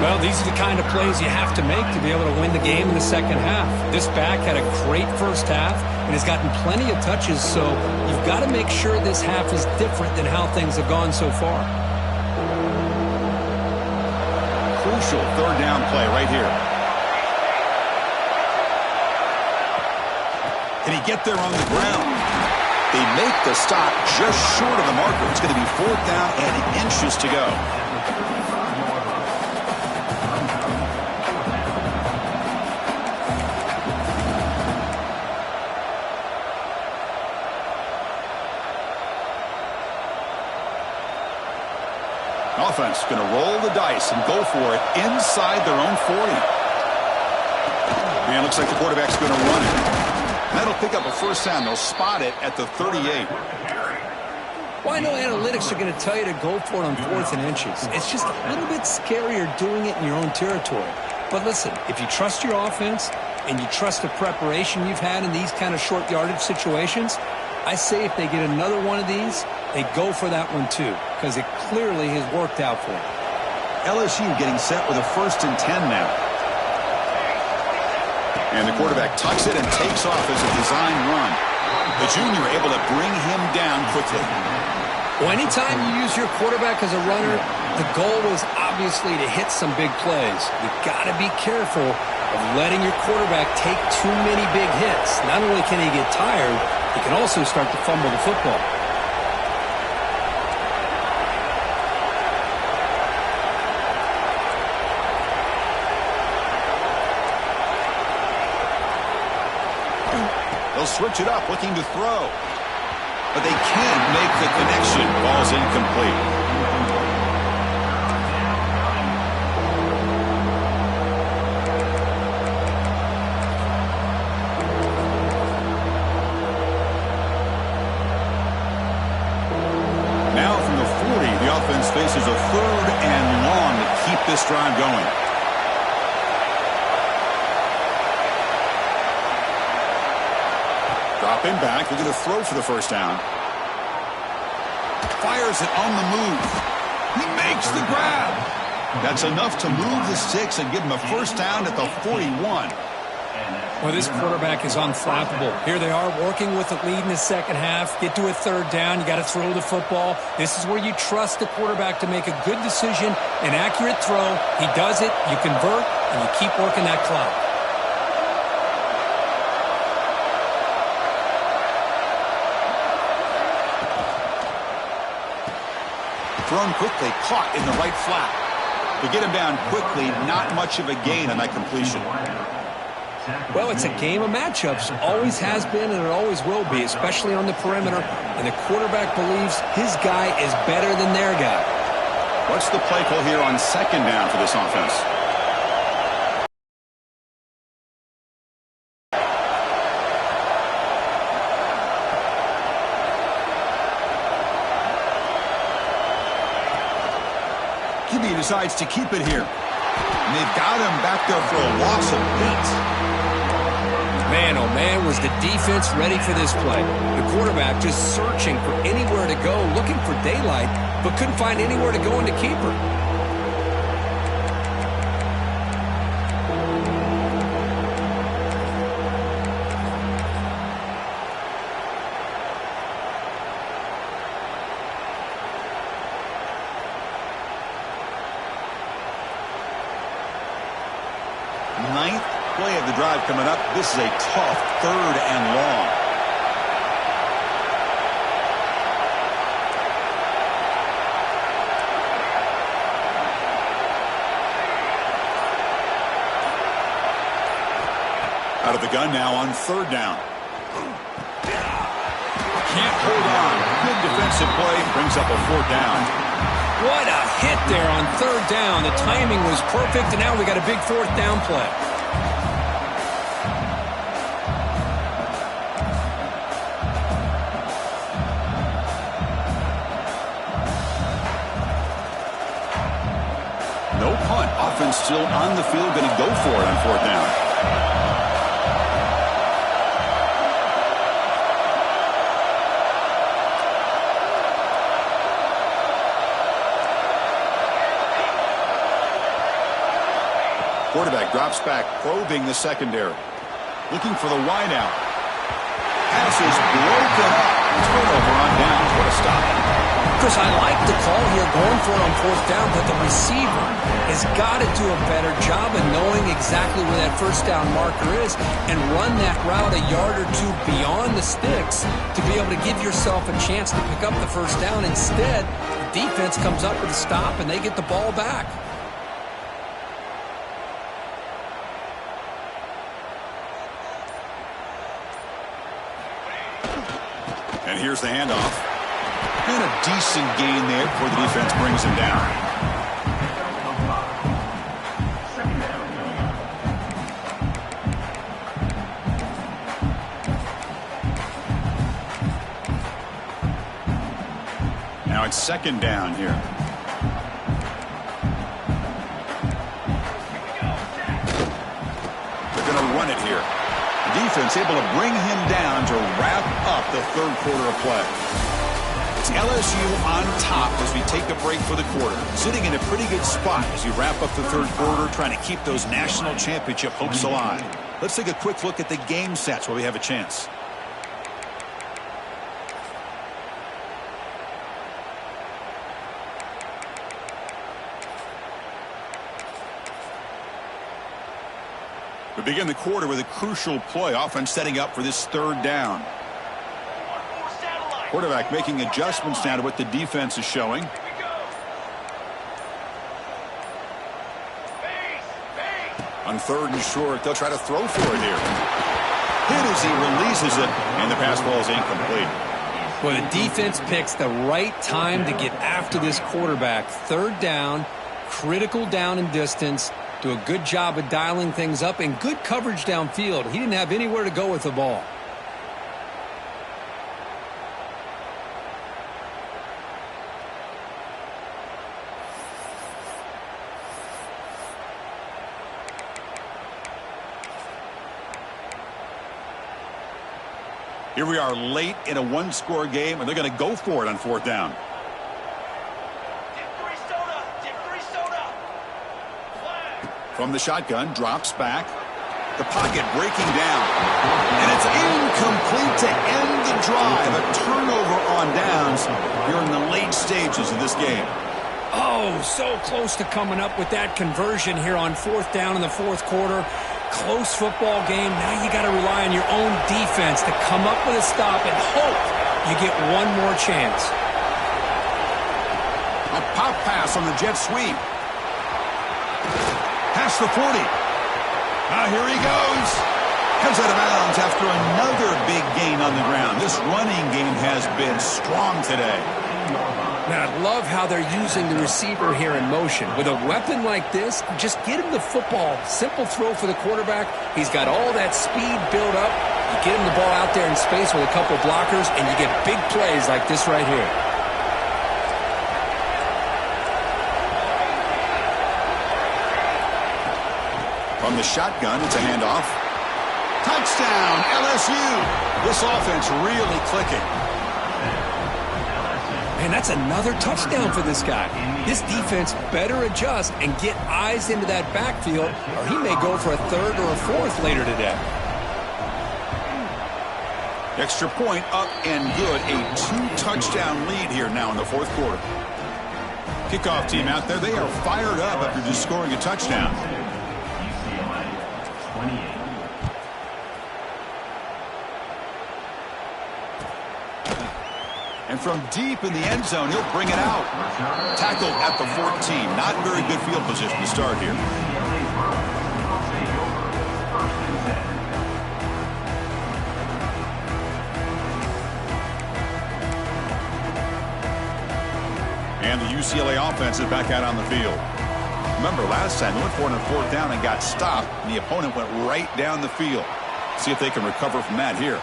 C: Well, these are the kind of plays you have to make to be able to win the game in the second half. This back had a great first half and has gotten plenty of touches, so you've got to make sure this half is different than how things have gone so far.
A: Crucial third down play right here. Can he get there on the ground? They make the stop just short of the marker. It's going to be fourth down and inches to go. Offense going to roll the dice and go for it inside their own 40. And it looks like the quarterback's going to run it. That'll pick up a first down. They'll spot it at the 38.
B: Well, I know analytics are going to tell you to go for it on 4th and inches. It's just a little bit scarier doing it in your own territory. But listen, if you trust your offense and you trust the preparation you've had in these kind of short yardage situations, I say if they get another one of these, they go for that one too, because it clearly has worked out for them.
A: LSU getting set with a 1st and 10 now. And the quarterback tucks it and takes off as a design run. The junior able to bring him down quickly.
B: Well, anytime you use your quarterback as a runner, the goal is obviously to hit some big plays. You've got to be careful of letting your quarterback take too many big hits. Not only can he get tired, he can also start to fumble the football.
A: They'll switch it up, looking to throw. But they can't make the connection. Ball's incomplete. Now from the 40, the offense faces a 3rd and long to keep this drive going. Dropping back, looking to throw for the first down. Fires it on the move. He makes the grab. That's enough to move the sticks and give him a first down at the 41.
C: Well, this quarterback is unflappable. Here they are working with the lead in the second half. Get to a 3rd down. You got to throw the football. This is where you trust the quarterback to make a good decision, an accurate throw. He does it. You convert, and you keep working that clock.
A: thrown quickly, caught in the right flat. To get him down quickly, not much of a gain on that completion.
B: Well, it's a game of matchups. Always has been and it always will be, especially on the perimeter. And the quarterback believes his guy is better than their guy.
A: What's the play call here on second down for this offense? QB decides to keep it here. And they've got him back there for a loss of 8.
B: Man, oh man, was the defense ready for this play. The quarterback just searching for anywhere to go, looking for daylight, but couldn't find anywhere to go into keeper.
A: Ninth play of the drive coming up. This is a tough 3rd and long. Out of the gun now on 3rd down. Can't hold on. Good defensive play. Brings up a 4th down.
B: What a hit there on 3rd down. The timing was perfect, and now we got a big 4th down play.
A: No punt. Offense still on the field, going to go for it on 4th down. Quarterback drops back, probing the secondary. Looking for the wideout. Pass is broken up. Turnover on downs. What a stop.
B: Chris, I like the call here going for it on 4th down, but the receiver has got to do a better job of knowing exactly where that 1st down marker is and run that route a yard or two beyond the sticks to be able to give yourself a chance to pick up the 1st down. Instead, the defense comes up with a stop and they get the ball back.
A: And here's the handoff. And a decent gain there before the defense brings him down. Now it's 2nd down here. They're going to run it here. Defense able to bring him down to wrap up the 3rd quarter of play. It's LSU on top as we take a break for the quarter. Sitting in a pretty good spot as you wrap up the 3rd quarter, trying to keep those national championship hopes alive. Let's take a quick look at the game stats while we have a chance. We begin the quarter with a crucial play. Offense setting up for this 3rd down. Quarterback making adjustments now to what the defense is showing. On 3rd and short, they'll try to throw for it here. Hit as he releases it, and the pass ball is incomplete.
B: Well, the defense picks the right time to get after this quarterback. 3rd down, critical down and distance. Do a good job of dialing things up and good coverage downfield. He didn't have anywhere to go with the ball.
A: Here we are late in a 1-score game, and they're going to go for it on 4th down. From the shotgun, drops back. The pocket breaking down. And it's incomplete to end the drive. A turnover on downs here in the late stages of this game.
B: Oh, so close to coming up with that conversion here on 4th down in the 4th quarter. Close football game. Now you got to rely on your own defense to come up with a stop and hope you get one more chance.
A: A pop pass on the jet sweep. Past the 40. Here he goes. Comes out of bounds after another big gain on the ground. This running game has been strong today.
B: Man, I love how they're using the receiver here in motion. With a weapon like this, just get him the football. Simple throw for the quarterback. He's got all that speed built up. You get him the ball out there in space with a couple blockers, and you get big plays like this right here.
A: From the shotgun, it's a handoff. Touchdown, LSU. This offense really clicking.
B: Man, that's another touchdown for this guy. This defense better adjust and get eyes into that backfield, or he may go for a third or a fourth later today.
A: Extra point up and good. A 2-touchdown lead here now in the fourth quarter. Kickoff team out there. They are fired up after just scoring a touchdown. And from deep in the end zone, he'll bring it out. Tackled at the 14. Not very good field position to start here. And the UCLA offense is back out on the field. Remember, last time they went for it on fourth down and got stopped, and the opponent went right down the field. See if they can recover from that here.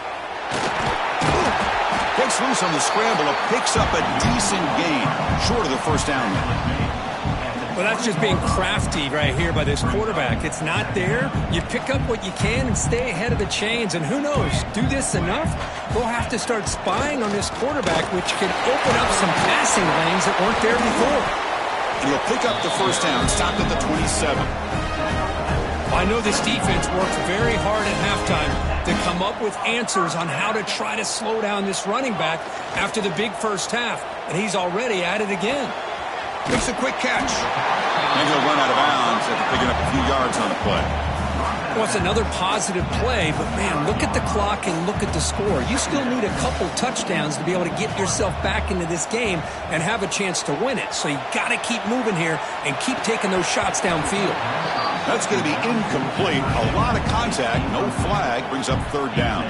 A: Gets loose on the scramble, picks up a decent gain, short of the first down.
C: Well, that's just being crafty right here by this quarterback. It's not there. You pick up what you can and stay ahead of the chains. And who knows, do this enough, they'll have to start spying on this quarterback, which can open up some passing lanes that weren't there before.
A: And he'll pick up the first down, stopped at the 27.
C: I know this defense worked very hard at halftime to come up with answers on how to try to slow down this running back after the big first half, and he's already at it again.
A: Makes a quick catch. And he'll run out of bounds after picking up a few yards on the play.
C: Well, it's another positive play, but, man, look at the clock and look at the score. You still need a couple touchdowns to be able to get yourself back into this game and have a chance to win it. So you got to keep moving here and keep taking those shots downfield.
A: That's going to be incomplete. A lot of contact. No flag. Brings up third down.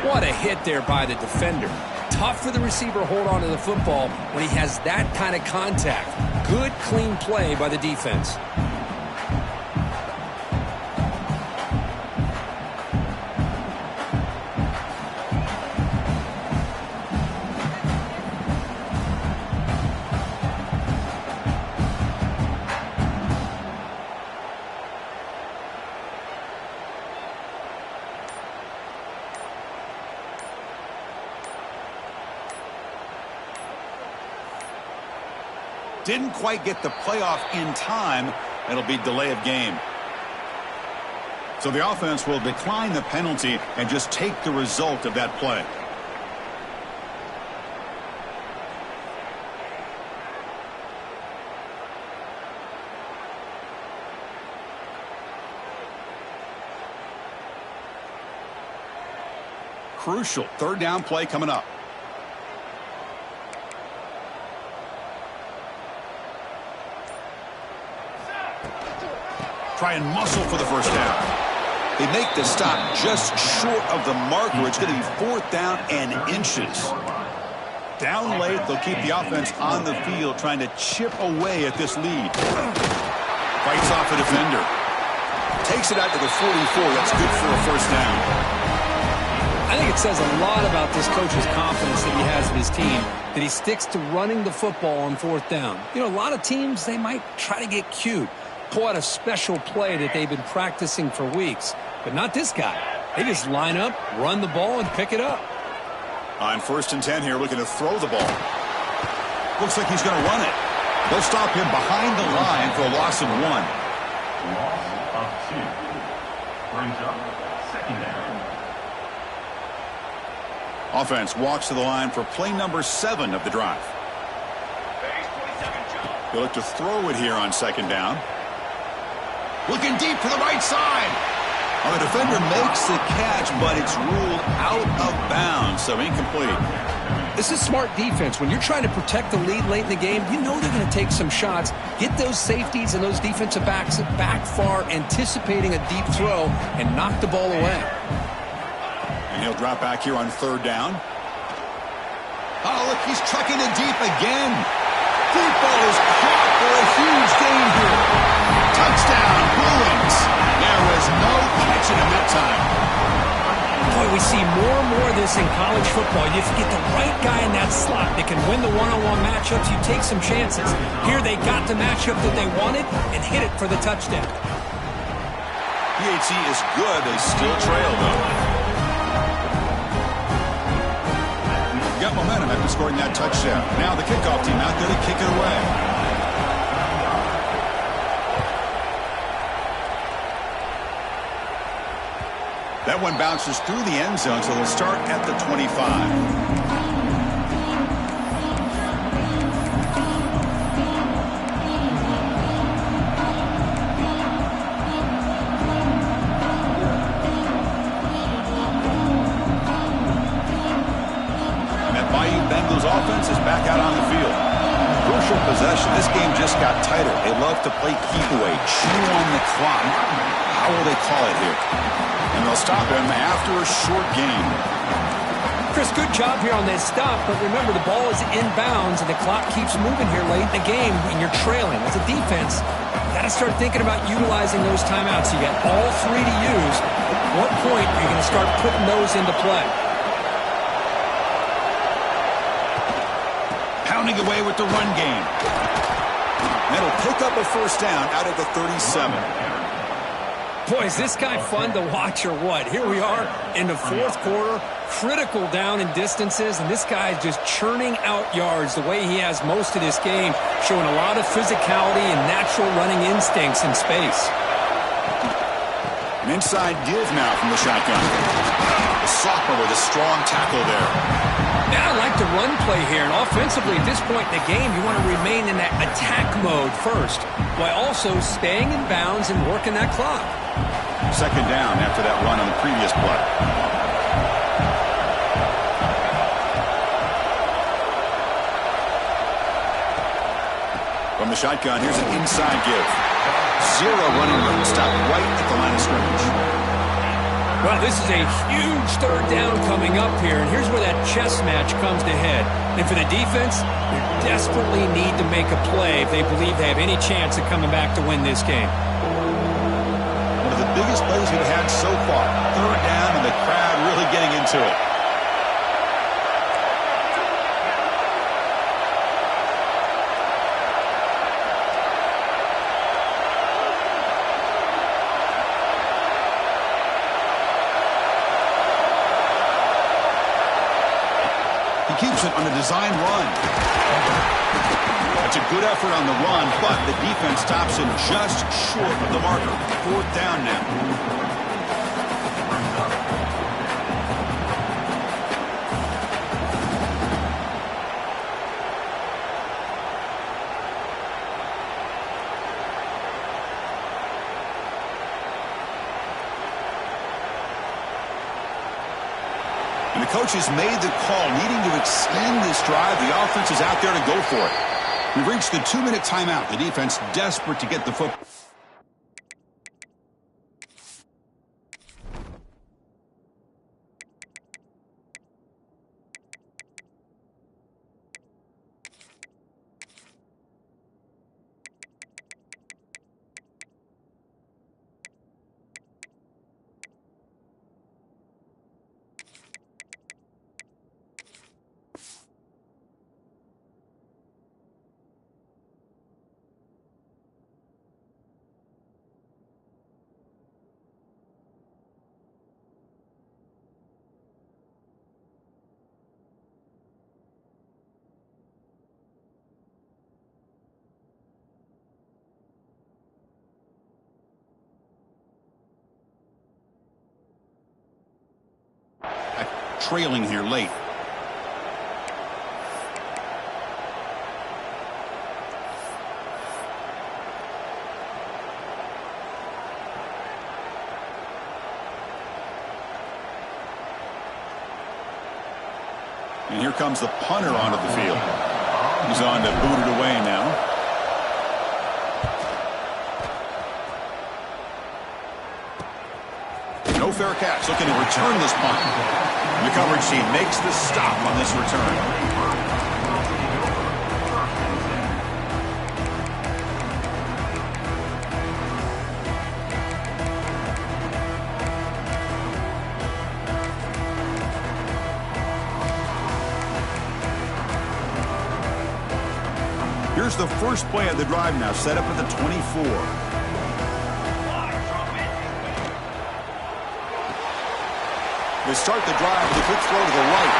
B: What a hit there by the defender. Tough for the receiver to hold on to the football when he has that kind of contact. Good, clean play by the defense.
A: Didn't quite get the playoff in time. It'll be delay of game. So the offense will decline the penalty and just take the result of that play. Crucial third down play coming up. Try and muscle for the first down. They make the stop just short of the marker. It's going to be fourth down and inches. Down late, they'll keep the offense on the field trying to chip away at this lead. Fights off a defender. Takes it out to the 44. That's good for a first down.
B: I think it says a lot about this coach's confidence that he has in his team, that he sticks to running the football on fourth down. You know, a lot of teams, they might try to get cute, pull out a special play that they've been practicing for weeks. But not this guy. They just line up, run the ball, and pick it up.
A: On 1st and 10 here, looking to throw the ball. Looks like he's going to run it. They'll stop him behind the line for a loss of 1.
D: Loss of 2. Brings up second down.
A: Offense walks to the line for play number 7 of the drive. He'll look to throw it here on second down. Looking deep to the right side. Well, the defender makes the catch, but it's ruled out of bounds, so incomplete.
B: This is smart defense. When you're trying to protect the lead late in the game, you know they're going to take some shots, get those safeties and those defensive backs back far, anticipating a deep throw, and knock the ball away.
A: And he'll drop back here on 3rd down. Oh, look, he's trucking it deep again. Deep ball is caught for a huge gain here. Touchdown, Bruins. There was no catching him that time.
C: Boy, we see more and more of this in college football. If you get the right guy in that slot that can win the one-on-one matchups, you take some chances. Here they got the matchup that they wanted and hit it for the touchdown.
A: PHC is good. They still trail, though. Got momentum after scoring that touchdown. Now the kickoff team out there to kick it away. That one bounces through the end zone, so they'll start at the 25. Offense is back out on the field. Crucial possession. This game just got tighter. They love to play keep away, chew on the clock. How will they call it here? And they'll stop him after a short game.
C: Chris, good job here on this stop, but remember the ball is inbounds and the clock keeps moving here late in the game when you're trailing. As a defense, you got to start thinking about utilizing those timeouts. You got all 3 to use. At what point are you going to start putting those into play?
A: Pounding away with the run game. That'll pick up a 1st down out of the 37.
C: Boy, is this guy fun to watch or what? Here we are in the 4th quarter, critical down in distances, and this guy is just churning out yards the way he has most of this game, showing a lot of physicality and natural running instincts in space.
A: An inside give now from the shotgun. The sophomore with a strong tackle there.
C: Yeah, I like the run play here, and offensively at this point in the game, you want to remain in that attack mode first, while also staying in bounds and working that clock.
A: 2nd down after that run on the previous play. From the shotgun, here's an inside give. 0 running room, stopped right at the line of scrimmage.
C: Well, this is a huge 3rd down coming up here, and here's where that chess match comes to head. And for the defense, they desperately need to make a play if they believe they have any chance of coming back to win this game.
A: One of the biggest plays we've had so far. 3rd down, and the crowd really getting into it. Keeps it on a design run. That's a good effort on the run, but the defense stops him just short of the marker. 4th down now. And the coach has made the call, needing to extend this drive. The offense is out there to go for it. We've reached the 2-minute timeout. The defense desperate to get the football. Trailing here late. And here comes the punter onto the field. He's on to boot it away now. No fair catch. Looking to return this punt. And the coverage team makes the stop on this return. Here's the first play of the drive now, set up at the 24. They start the drive with a quick throw to the right.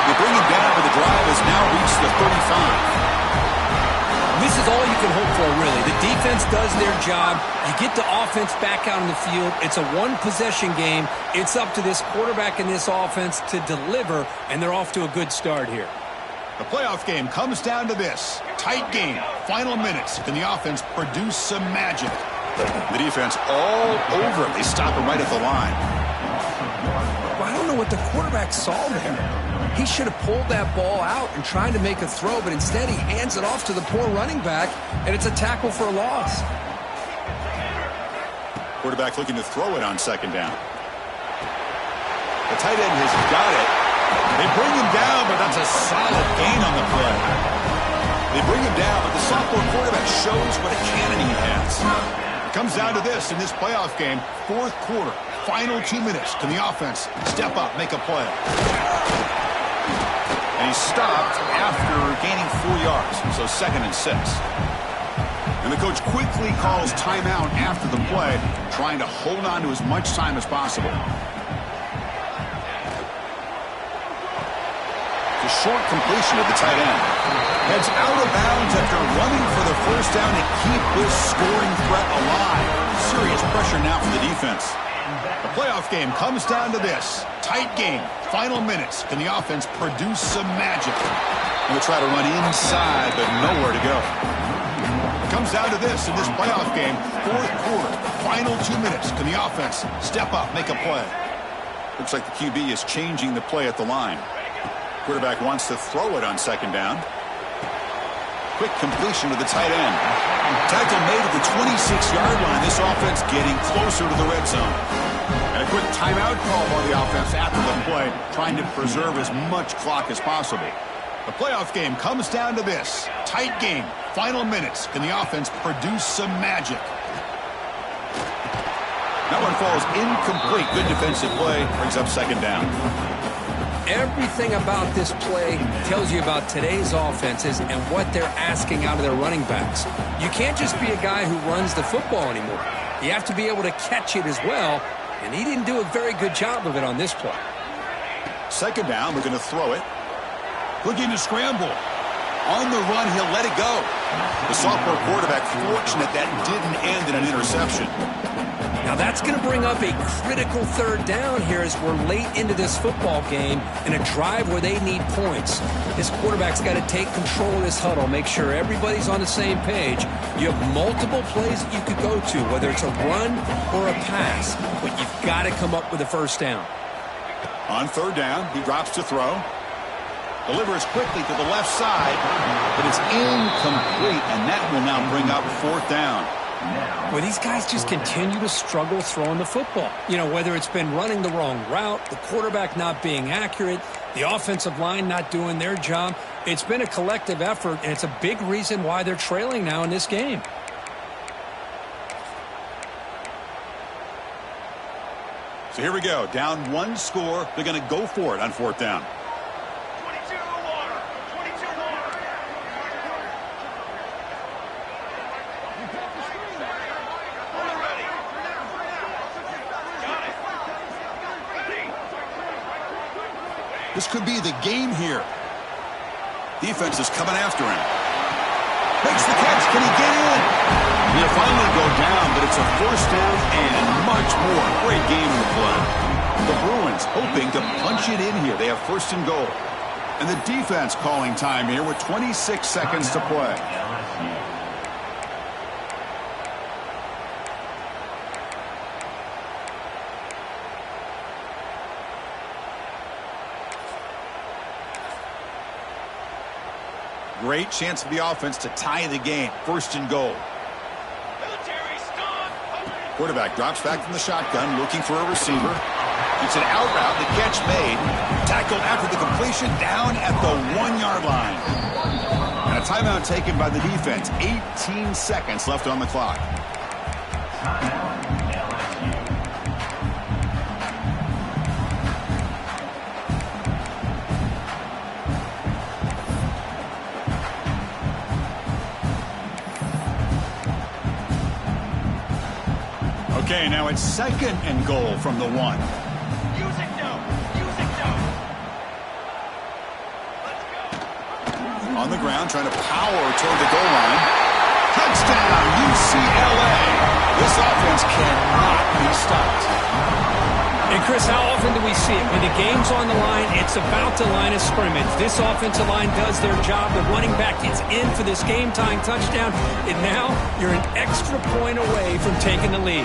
A: They bring him down, but the drive has now reached the 35.
C: This is all you can hope for, really. The defense does their job. You get the offense back out on the field. It's a one-possession game. It's up to this quarterback and this offense to deliver, and they're off to a good start here.
A: The playoff game comes down to this. Tight game. Final minutes. Can the offense produce some magic? The defense all over it. They stop him right at the line.
B: Well, I don't know what the quarterback saw there. He should have pulled that ball out and tried to make a throw, but instead he hands it off to the poor running back, and it's a tackle for a loss.
A: Quarterback looking to throw it on second down. The tight end has got it. They bring him down, but that's a solid gain on the play. They bring him down, but the sophomore quarterback shows what a cannon he has. It comes down to this in this playoff game, fourth quarter, final 2 minutes. Can the offense step up, make a play? And he stopped after gaining 4 yards, so 2nd and 6. And the coach quickly calls timeout after the play, trying to hold on to as much time as possible. A short completion of the tight end. Heads out of bounds after running for the first down to keep this scoring threat alive. Serious pressure now for the defense. The playoff game comes down to this. Tight game. Final minutes. Can the offense produce some magic? And we'll try to run inside, but nowhere to go. It comes down to this in this playoff game. Fourth quarter. Final 2 minutes. Can the offense step up, make a play? Looks like the QB is changing the play at the line. Quarterback wants to throw it on second down. Quick completion to the tight end. Tackle made at the 26-yard line. This offense getting closer to the red zone. And a quick timeout call by the offense after the play, trying to preserve as much clock as possible. The playoff game comes down to this. Tight game. Final minutes. Can the offense produce some magic? That one falls incomplete. Good defensive play. Brings up second down.
B: Everything about this play tells you about today's offenses and what they're asking out of their running backs. You can't just be a guy who runs the football anymore. You have to be able to catch it as well, and he didn't do a very good job of it on this play.
A: Second down, we're going to throw it. Looking to scramble. On the run, he'll let it go. The sophomore quarterback fortunate that didn't end in an interception.
B: Now that's going to bring up a critical third down here as we're late into this football game in a drive where they need points. This quarterback's got to take control of this huddle, make sure everybody's on the same page. You have multiple plays that you could go to, whether it's a run or a pass, but you've got to come up with a first down.
A: On third down, he drops to throw. Delivers quickly to the left side, but it's incomplete, and that will now bring up fourth down.
C: Well, these guys just continue to struggle throwing the football. You know, whether it's been running the wrong route, the quarterback not being accurate, the offensive line not doing their job. It's been a collective effort, and it's a big reason why they're trailing now in this game.
A: So here we go. Down one score. They're going to go for it on fourth down. This could be the game here. Defense is coming after him. Makes the catch. Can he get in? He'll finally go down, but it's a first down and much more. Great game in the play. The Bruins hoping to punch it in here. They have first and goal. And the defense calling time here with 26 seconds to play. great chance for the offense to tie the game. 1st and goal. Quarterback drops back from the shotgun, looking for a receiver. It's an out route. The catch made. Tackled after the completion, down at the 1-yard line. And a timeout taken by the defense. 18 seconds left on the clock. Okay, now it's 2nd and goal from the 1.
E: Use it now. Use it now. Let's go.
A: On the ground, trying to power toward the goal line. Touchdown, UCLA. This offense cannot be stopped.
C: And, Chris, how often do we see it? When the game's on the line, it's about the line of scrimmage. This offensive line does their job. The running back gets in for this game-tying touchdown, and now you're an extra point away from taking the lead.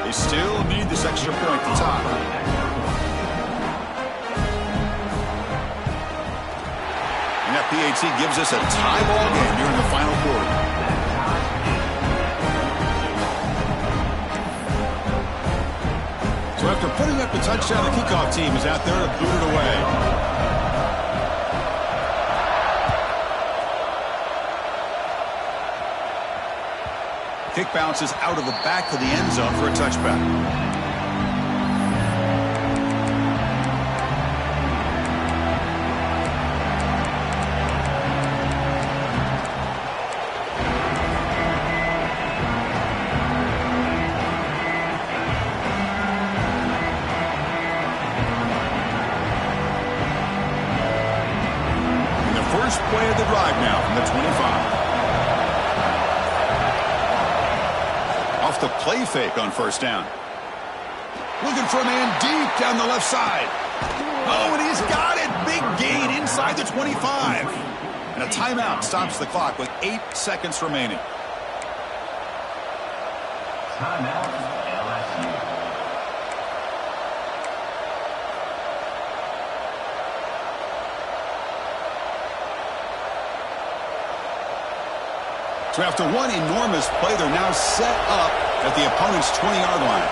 A: They still need this extra point to top. And that PAT gives us a tie ball game here in the final quarter. So after putting up the touchdown, the kickoff team is out there to boot it away. Kick bounces out of the back of the end zone for a touchback. And the first play of the drive now from the 25. Off the play fake on 1st down. Looking for a man deep down the left side. Oh, and he's got it. Big gain inside the 25. And a timeout stops the clock with 8 seconds remaining.
D: Timeout, LSU.
A: So after one enormous play, they're now set up at the opponent's 20-yard line.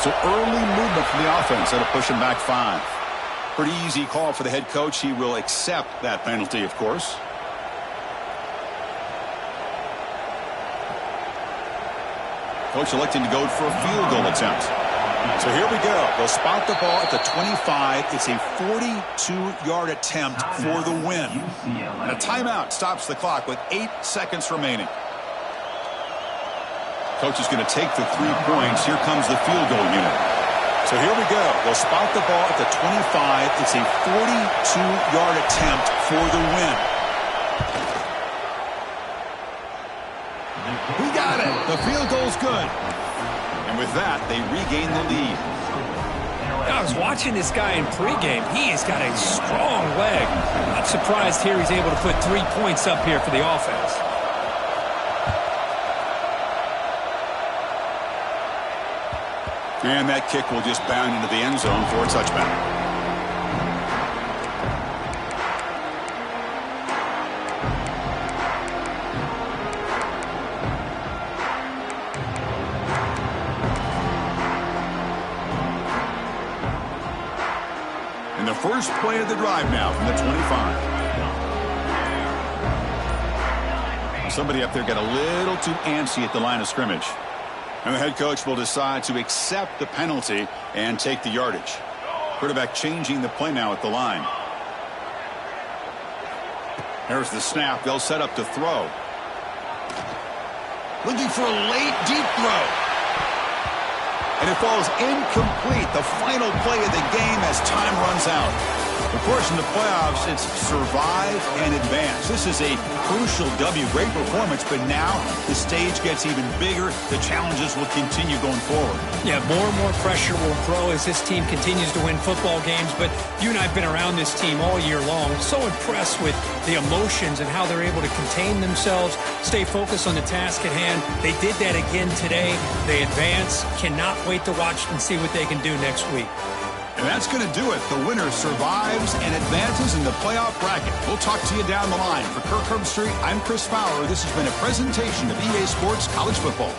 A: So early movement from the offense that'll push him back 5. Pretty easy call for the head coach. He will accept that penalty, of course. Coach electing to go for a field goal attempt. So here we go. They'll spot the ball at the 25. It's a 42-yard attempt for the win. And a timeout stops the clock with 8 seconds remaining. Coach is going to take the 3 points. Here comes the field goal unit. So here we go. They'll spot the ball at the 25. It's a 42-yard attempt for the win. He got it. The field goal's good. And with that, they regain the lead.
C: I was watching this guy in pregame. He has got a strong leg. Not surprised here he's able to put 3 points up here for the offense.
A: And that kick will just bound into the end zone for a touchback. And the first play of the drive now from the 25. Somebody up there got a little too antsy at the line of scrimmage. And the head coach will decide to accept the penalty and take the yardage. Quarterback changing the play now at the line. There's the snap. They'll set up to throw. Looking for a late, deep throw. And it falls incomplete. The final play of the game as time runs out. Of course, in the playoffs, it's survive and advance. This is a crucial W. Great performance, but now the stage gets even bigger. The challenges will continue going forward.
C: Yeah, more and more pressure will grow as this team continues to win football games, but you and I have been around this team all year long. So impressed with the emotions and how they're able to contain themselves, stay focused on the task at hand. They did that again today. They advance. Cannot wait to watch and see what they can do next week.
A: And that's going to do it. The winner survives and advances in the playoff bracket. We'll talk to you down the line. For Kirk Herbstreit, I'm Chris Fowler. This has been a presentation of EA Sports College Football.